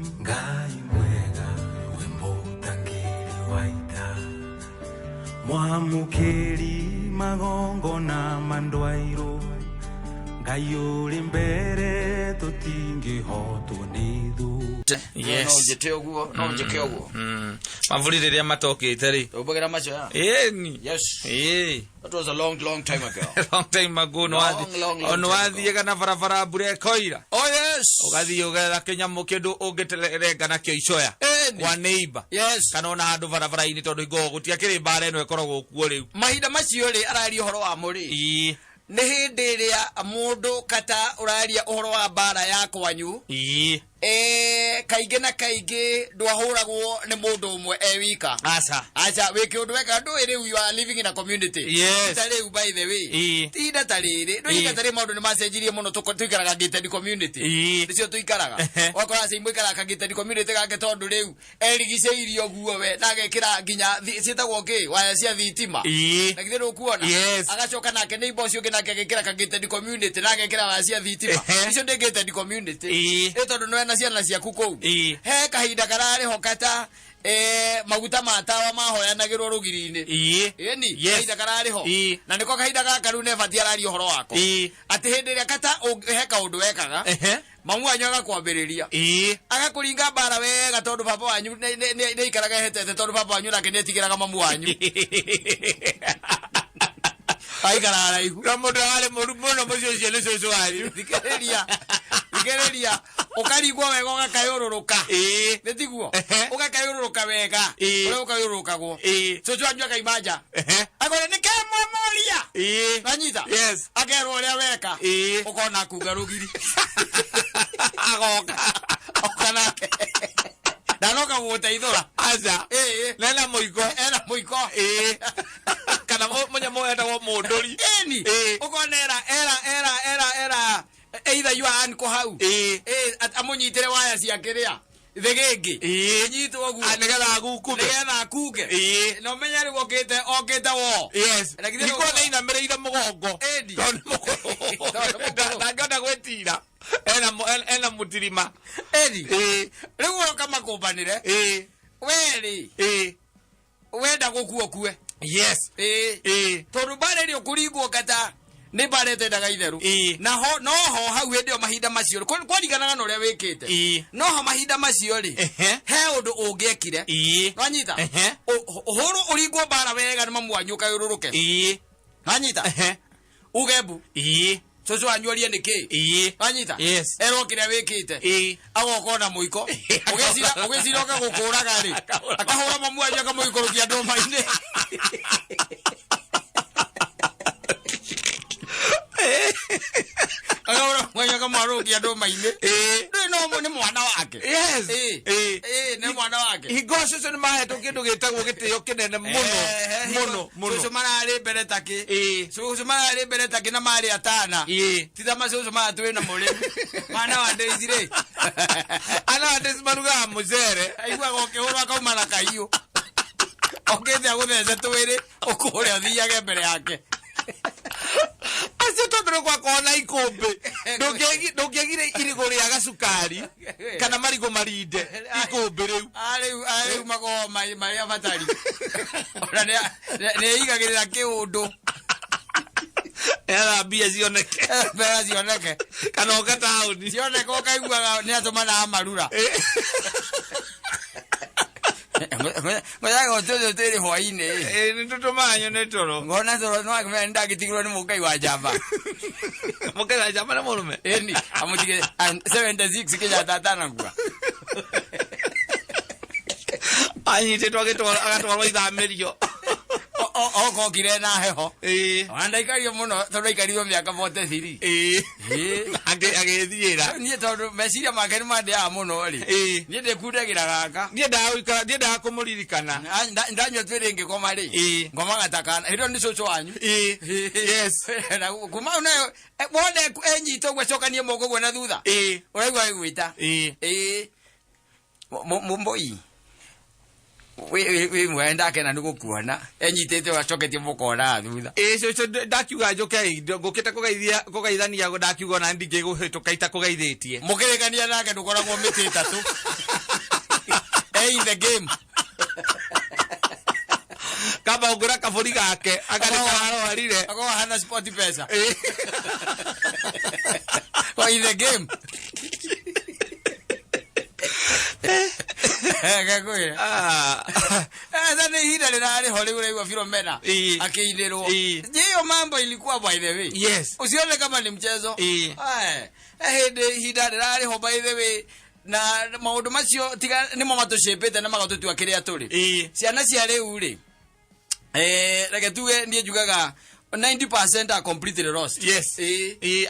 Ngai mwega wemutangiri waita mwamukiri magongo na mandwairo Ngai uri mbere tutingihotwo ni thu. Yes. No njete oguo, no njeke oguo. Mavuri riria matokite ri. Ubagera macho ya? Yes. That was a long time ago. Long time ago no wathi kana barabara mbura koira. Oh yes. Ugathi ugetha kinyamu kindu ungiterenga na kio icoya. Kwa neighbor. Yes. Kana ona handu barabara ini tondu igo gutia kiri bara eno ikoragwo kuo riu. Mahinda macio ri arari horo wa muri. Ni hindi ria mundu kata uraria uhoro wa bara ya kwanyu. Kaige na kaige ndwahuragwo ni mundu umwe wika. Acha wiki undu weka ndu iri you are living in a community. Yes. Tare by the way. Tida tariri ndo ikatare maundu ni macenjirie muno tuikaraga gated community. Nicio tuikaraga. Wakora se imwikara ka gated community gake tondu riu erigiceirio guo we na gekira nginya citagwo ki waya cia thitima. Na githero kuona agacoka nake neighbor ucio nake gekira ka gated community na gekira waya cia thitima. Nicio ndi gated community. Tondu no ciana cia kukou he kahinda karari hokata maguta matawa mahoyanagirwo rugiri-ini ni kahinda karari ho na niko kahinda gakaru ne bati arari horo wako ati hindi ria kata he kaundu wekaga mamu wanyu agakwambiriria agakuringa bara wega tondu baba wanyu ne ikaraga hetete tondu baba wanyu nake netigiraga mamu wanyu ai karara igu na mundu ale muno mucio ciele coco ari Gereria ukarigwo wega ugakayururuka netiguo ugakayururuka wega ule ukayururuka go coco anyu akaimanja agore ni kemwe moria nanyita agerwo ria weka ukona kuga rugiri agoka okanake danoka guteithura aza nena muiko kana munya moenda wo munduri ukonera era either you are anko hau amunyitire waya cia kiria thegenge nyitwo ogu anegera gukume ngetha kuge no menya ri gokite okite wo niko na ina mereire mugongo ndangona gwetira ena mutirima riu kama kumbanire weri wenda gukuo kue tondu bare ri ukuringwo kata ni barete daga itheru na ho no ho hau hindi o mahinda macio kwariganaga na uria wikite no ho mahinda macio ri he undu ungiekire wanyita huru uringwo bara wega ni mamu wanyu kayururuke wanyita ugebu coco anyuarie niki wanyita ero kiria wikite agokona muiko ugesira ukagukuraga ri akahura mamu wanyu akamuikorukia ndoma-ini agora mwanya kama roki ndoma-ini no ni mwana wake ni mwana wake higoco co ni mahetwo kindu gitagwo gitio kinene muno coco marari mbere taki coco marari mbere taki na mari atana titha macoco matwe na muri mwana wa Daisy ana wa Daisy maruga mucere aigua gokihurwa akauma na kahiu okete aguthece twiri ukuria thiage mbere yake acio tondå kwa kona ikumbi ndångäagire irigå rä a gacukari kana marigå marinde ikumbi rä u magoo marä batari nä igagä rä ra kä å ndå era mbia cioneke kana å gataåni cioneke å kaiguaga nä atå managa marura ngoyaga utoto tiri hwaini ni tutumanyo ne toro ngona toro no akime ndagitigirwo ni mukai wa jamba na murume eni amutige 76 kija tatana ngwa anyite twagitwara agatwarwo ithamerio oko kire na heho wanda ikario muno tondu ikario miaka 43 agethira nie tondu meciria make ni mandia muno ri nie ndikudagira gaka nie nda kumuririkana ndanywa twiringi koma ri ngoma gatakana hiro ni coco wanyu na kuma unayo wonde enyito gwecokanie moko gwe na thutha uraigwa gwita mumboi we mwenda kena nigukuona enyitete wacoketie mukora thutha so ndakiuga njoke ngukite kugeithania ndakiuga na ndinge guhituka kugeithitie mukirekania nake ndukoragwo miti 3 in the game kama ugura kaburi gake agarikara arire ako hana sport pesa in the game Gagoya. Then he did it Hollywood wa Philomena. Akiinderwo. Hiyo mambo ilikuwa by the way. Yes. Usione kama ni mchezo. He did it by the way. Na maundu macio tiga ni mo matushepete na magatutua kiria turi. Ciana cia riu ri. Reke tuge ndie jugaga 90% are completely lost. Yes.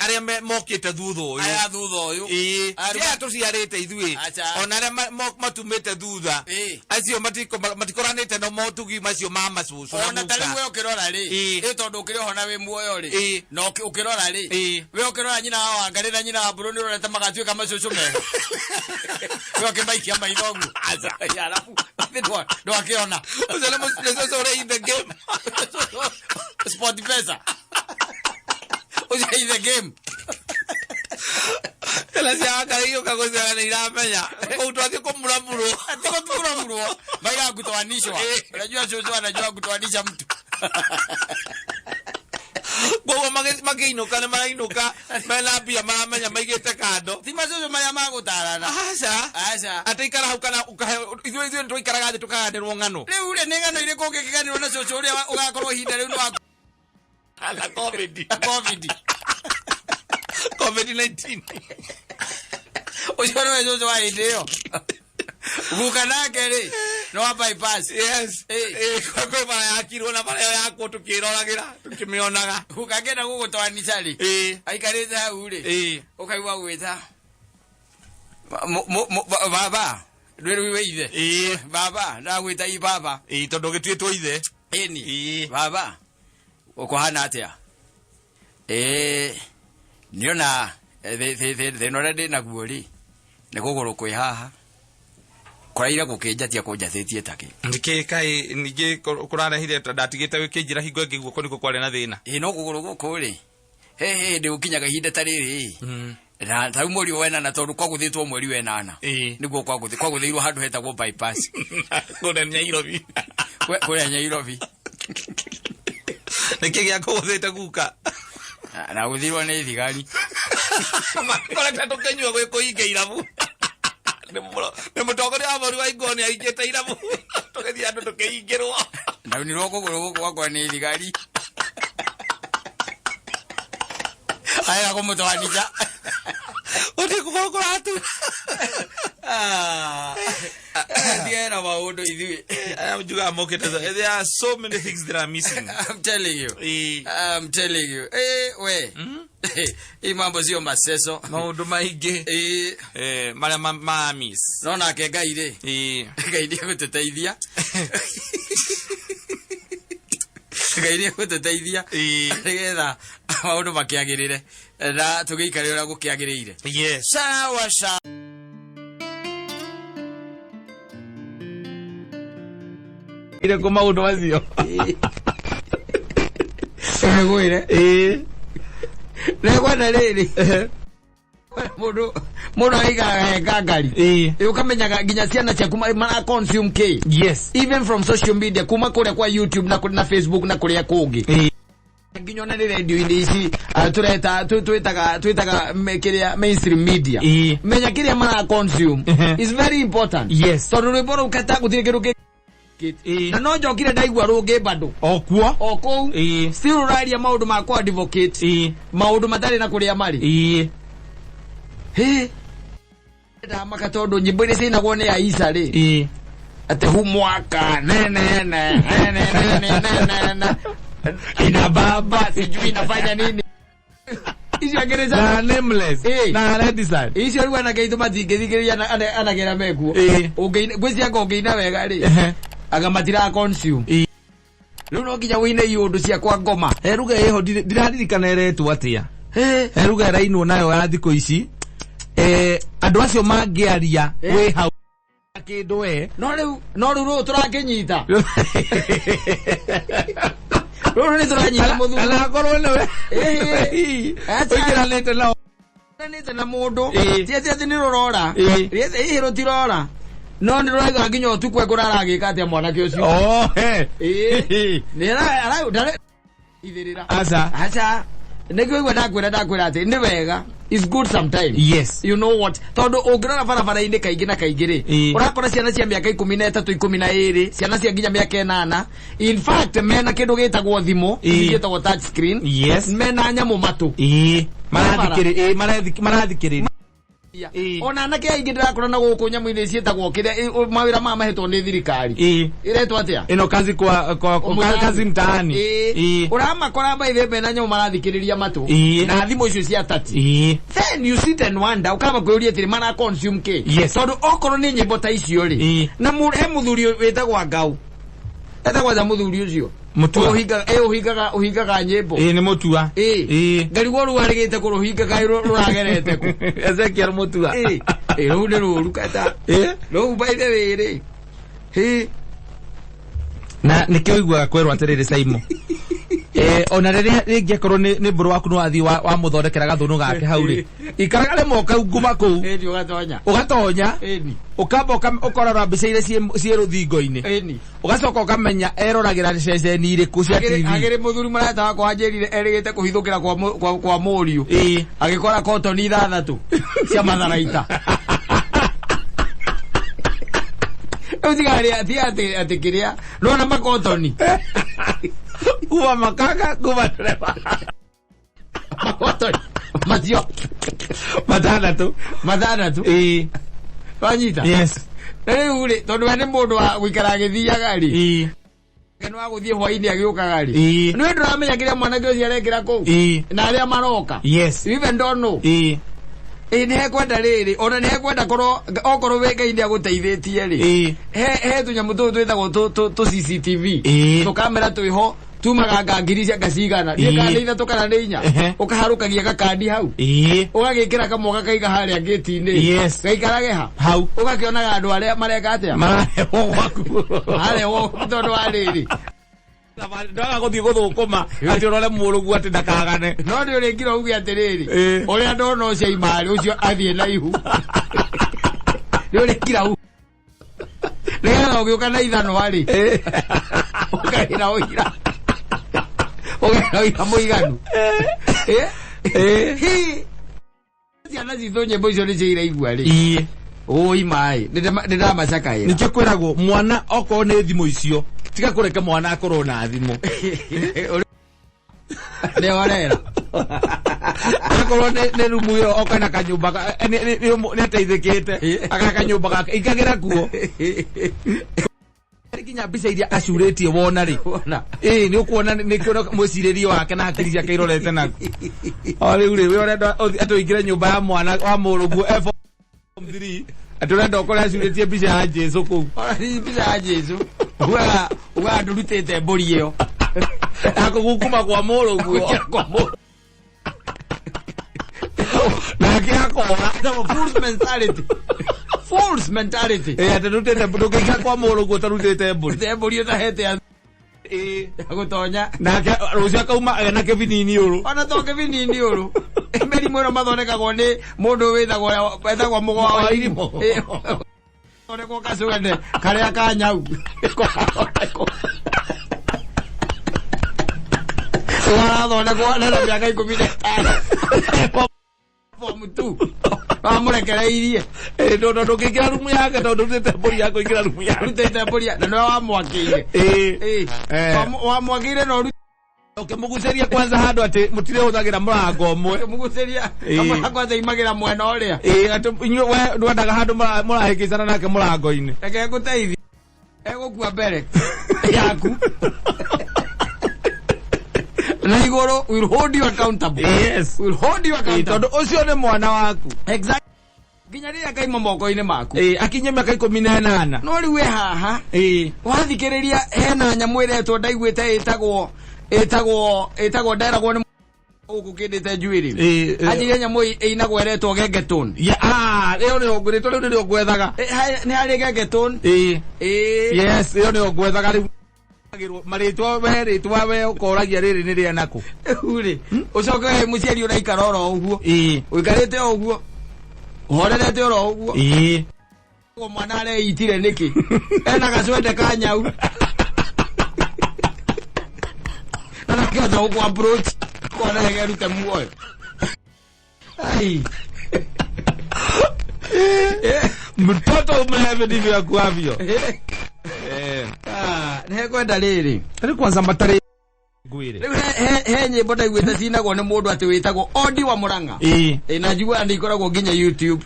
Aria mokite thutho uyu. Aya thutho uyu. Aria tuciarite ithui. Ona aria matumite thutha. Acio matikoranite no motugi macio mama cucu. Ona tari we ukirora ri. Tondu ukiriho na we muoyo ri. No ukirora ri. We ukirora nyina wa ngari na nyina wa buruni ureta magatuika macucu mega. We ukimaikia maithogu. Aza. Alafu ndo akiona. Uzelemo lesore in the game. Sport pesa. Oje in the game. Ela se akariyo kagoza na iramenya. Utwake kumramuro. Atiko kumramuro. Baiga kutoanishwa. Unajua chocho anajua kutoanisha mtu. Bobo mageinuka na marainuka mena bia maramenya maigete kando. Tima chocho maya magutarana. Asa. Atikara hukana ithui ndoikaraga tukaganirwo ngano. Riu ule ngano ile kongekiganirwo na chocho ule ugakorwo hinda riu no ala COVID-19 Ojo no chocho wa ideo. Vukanake ri no bypass. Yes. Kwa bara yakirwo na bara yakwo tukiroragira tukimionaga. Ukagenda gugutwanisha ri. Aikarite hau ri. Ukaigwa gwita. Baba. Ndweru we ithe. Baba, ndagwita I baba. Tondu gitwitwo ithe. Eni. Baba. Ukohana atia. Niona the already na guori. Negogoro kwe haha. Kuraira gukinjatia kunjathĩtie taki. Ndike kai nige kurarahire ndatigite wikinjira hingo ngiguo koniko kware na thina. No guguru guku ri. He ndi ukinyaga ihinda tariri. Na tau mweri wena na tondu kwa guthitwo mweri wenana. Niguo kwa guthirwo handu hetagwo bypass. Kule Nyairobi. Kule Nyairobi. Nike gya kuthite guka. Na guthirwo ni thigari. Kole tatukenywa gwe kuinge irabu. Nemutogore abori wa igoni aigete irabu. Tugethia andu tukeingirwo. Na ni roko goko kwa ni thigari. Aya kumutwanija. Ode kugokora tu. Diana maundu ithui. I'm juga mokete. There are so many things that are missing. I'm telling you. We. Mambo sio maseso. Maundu maingi. Mara mamis. Nona ke gaire. Gaire guteteithia. Gaire guteteithia. Nigetha maundu makiagirire. Na tugiikare ura gukiagirire. Yes. Sawa. Ile kwa maundu mazio. Gwire. Negwa na riri. Mudu aiga gagari. Ukamenyaga ginya ciana cia kuma mana consume k. Yes. Even from social media kuma kuria kwa YouTube na Facebook na kuria kungi. Ginya na radio ici twitaga mekiria mainstream media. Menya kiria mana consume is very important. Yes. Tondu rwimbo ukata guthire kiruke na no njokire ndaigua rungi bado oku still raria maundu makwa advocate maundu matari na kuria mari da makatondu nyimbo ile cinagwo ni Aisha ri ate hu mwaka nene ina baba sijui inafanya nini isi agereza na nameless na redisar isi alikuwa na kaito matingethikiria anagera mekuo gwisi akongeina wega ri agamatira consume no nginya wine yundu cia kwa ngoma eruga eho ndiraririkana eretwo atia eruga rainwo nayo ya thiko ici andu acio mangiaria we hau Akidoe no ru turakinyita ro ni turanyita muthu ala korwo newe oikiranite na nite na mundu tieti ni rorora ro tirora no ni roiga nginya utukwe kuraragika atia mwana kio cio ni ara dare ithirira acha negwe ndakwira ati ni wega is good sometimes. Yes. You know what? Todo ograna bara inde kaingi na kaigire. Urakora ciana cia miaka 13 12 ciana cia nginya miaka 8. In fact mena kindu gitagwo thimo, gitagwo touch screen. Yes. Mena nyamu matu. Marathikire marathikire. Ona nake aingi ndirakora na guku nyamu ine cietagwo kiria mawira ma mahetwo ni thirikari. Iretwo atia? Ino kazi kwa kazi mtaani. Uramakora baithe mena nyamu marathikiriria matu. Na thimo icio cia tati. Then you sit and wonder ukama kwuria tiri mana consume ke. Yes. Tondu okoro ni nyimbo ta icio ri. Na muthuri wetagwa ngau. Etagwa za muthuri ucio. Mutua uhigaga nyimbo ni mutua ngarigwo ru arigite kuruhingaga ruragerete ku Ezekiel mutua ru ni ru kata ru baide wiri na nikioigwa kwerwa atiriri Saimo ona riria ringi akorwo ni mburu waku no athi wa muthondekera gathunu gake hauri ikaraga le moka nguma ku ugatonya ukamba ukorora mbica ile cie ruthingo-ini ugacoka ukamenya eroragira ceceni iriku cia TV agire muthuri marata kwanjirire erigite kuhithukira kwa muriu agikora cotton 6 cia matharaita utigari ati kiria rona makotoni uwa makaka kuba treva makotoni mazio madana tu wanyita yes uri tondu wene mundu wa gwikara githiaga ri keno wa guthie hwaini agiukaga ri no nduramenya kiria mwana gyo ciarekera ku na aria maroka yes even don't know ni hekwenda riri ona ni hekwenda okoro wega india guteithitie ri he tunyamu tu twitagwo tu CCTV tu kamera twiho tumaga ngiri cia gacigana ni kana itha tukana ni inya ukaharukagia gakandi hau ugagikira kamoga kaiga haria gate-ini gaikarage hau ugakiona andu aria mareka atia mareho waku mareho tondu wa riri ndaga guthii guthukuma ati urole murugu ati ndakagane no ndi uri ngira ugi atiriri uria ndona ucio imari ucio athie na ihu ndi uri ngira u nega ugiuka na ithano ari ukaira uira ukaira muiganu ciana citå nyämbo icio nä ciaira igua rä oi mai ndä macakaä nikio kwäragwo mwana okorwo nä thimå icio tiga kå reke mwana akorwo na thimå nä orera akorwo nä rumu ä yo okorwo na kanyå nä ateithä kä te agakanyå mba gake ikagä ra kuo kinya mbica iria acurä tie wona rä nä å kuona nä kä ona mwä cirä rie wake na hakiri ciake irorete naku o rä u rä we årenda atå ingä nyå mba ya mwana wa må rå guo atå renda å korwo acurä tie mbica ya Jesu kå u mbica ya Jesu uga ndå rutä te mbå ri ä yo akå gukuma kwa må rå guo nake akora false mentality atarutete ndukika kwa mũrũ guo tarutete mbũri utahete gutonya nake rũcio akauma na kebinini ũrũ ona to kebinini ũrũ mberi mwero mathondekagwo nĩ mũndũ wetagwo mũgwa wa irimũ thondekwo kacugande karĩa ka nyau warathondekwo nena mĩaka 15 form 2 wamurekereirie ndũngĩingĩra rumu yake tondũ rutĩte mbũri ya kũingĩra rumu yake rutĩte mbũri na nĩwe wamwakĩire wamwakĩire no ũkĩmũgucĩria kwanza handũ atĩ mũtirĩ hũthagĩra mũrango ũmwe mũgucĩria kwanza imagĩra mwena ũrĩa we ndwendaga handũ mũrahĩkĩcana nake mũrango-inĩ reke ngũteithie egũkua mbere yaku na igoro will hold you accountable. Yes, will hold you accountable. Tondu ucio ni mwana waku. Exactly. Ginya ria kaima moko-ini maku. Akinye miaka 18. No riu we haha. Wathikiriria hena nyamu iretwo ndaiguite itagwo nderagwo ni Ukukindite njuiri ajire nyamu inagweretwo gengetun leo ni ogwetwo leo ni ogwethaga ni hari gengetun yes leo ni ogwethaga riu maritwa we ukoragia riri ni ria nako uri ucoke muciari uraikara oro uguo uikarite uguo uhorerete oro uguo mwana areitire niki ena gacwende ka nyau na kiota ugu approach kona hegerute muoyo ai mtoto umehave ndivyo akuavyo ne kwenda riri ari kwanza matare gwire he nyimbo ndaiguite cinagwo ni mundu ati witagwo Odi wa Muranga na njigua ndi ikoragwo nginya YouTube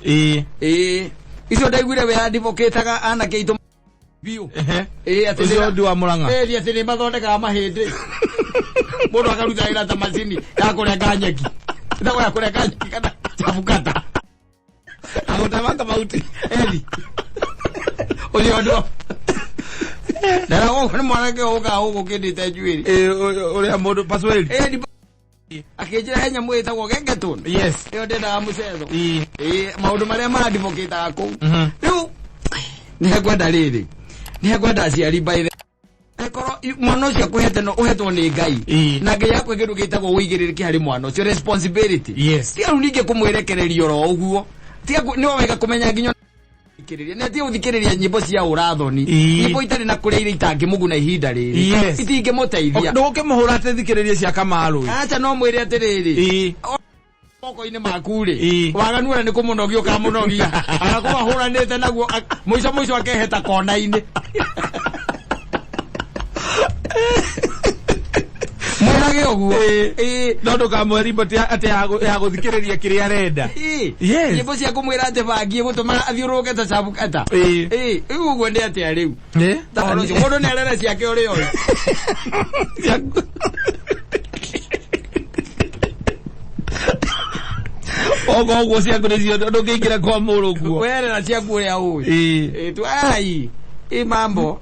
icio ndaiguire we advocateaga anake itu bio ati Odi wa Muranga ati ni mathondekaga mahindi mundu akaruta ira ta macini ya kurenga nyeki ndagwa ya kurenga nyeki kana chabukata agotamanga mauti uyo ndo ndara wo ni mwanake oga ukindite njuiri uri mundu password akijira henya mwita go gengetun yes yo ndenda mucetho maundu maria ma advocate ako riu ni gwenda riri ni gwenda aciari baire ekoro mwana ucio kuhete no uhetwo ni Ngai na Ngai yakwe kindu gitagwo uigiriki hari mwana ucio responsibility yes ti aruninge kumwirekereria ro uguo ti ni wega kumenya nginya ikiriria ne ti uthikiriria nyimbo cia urathoni nyimbo itari na kuria ire itangi mugu na ihinda riri itinge muteithia nduke muhura ate thikiriria cia Kamaru acha no mwire atiriri oko-ini makuri waganuora ni kumunogio ka munogia agakuba huranite naguo mwico akeheta kona-ini mwanage oguo ndondo kamweri mbati ate ya guthikiriria kiria arenda yes nyimbo cia kumwira ate bangi gutuma athiuruke ta sabukata uguo ndi ate riu mundu ni arera ciake uri oi ogo ciaku nicio ndungiingira kwa muru guo werera ciaku uria ui tu ai mambo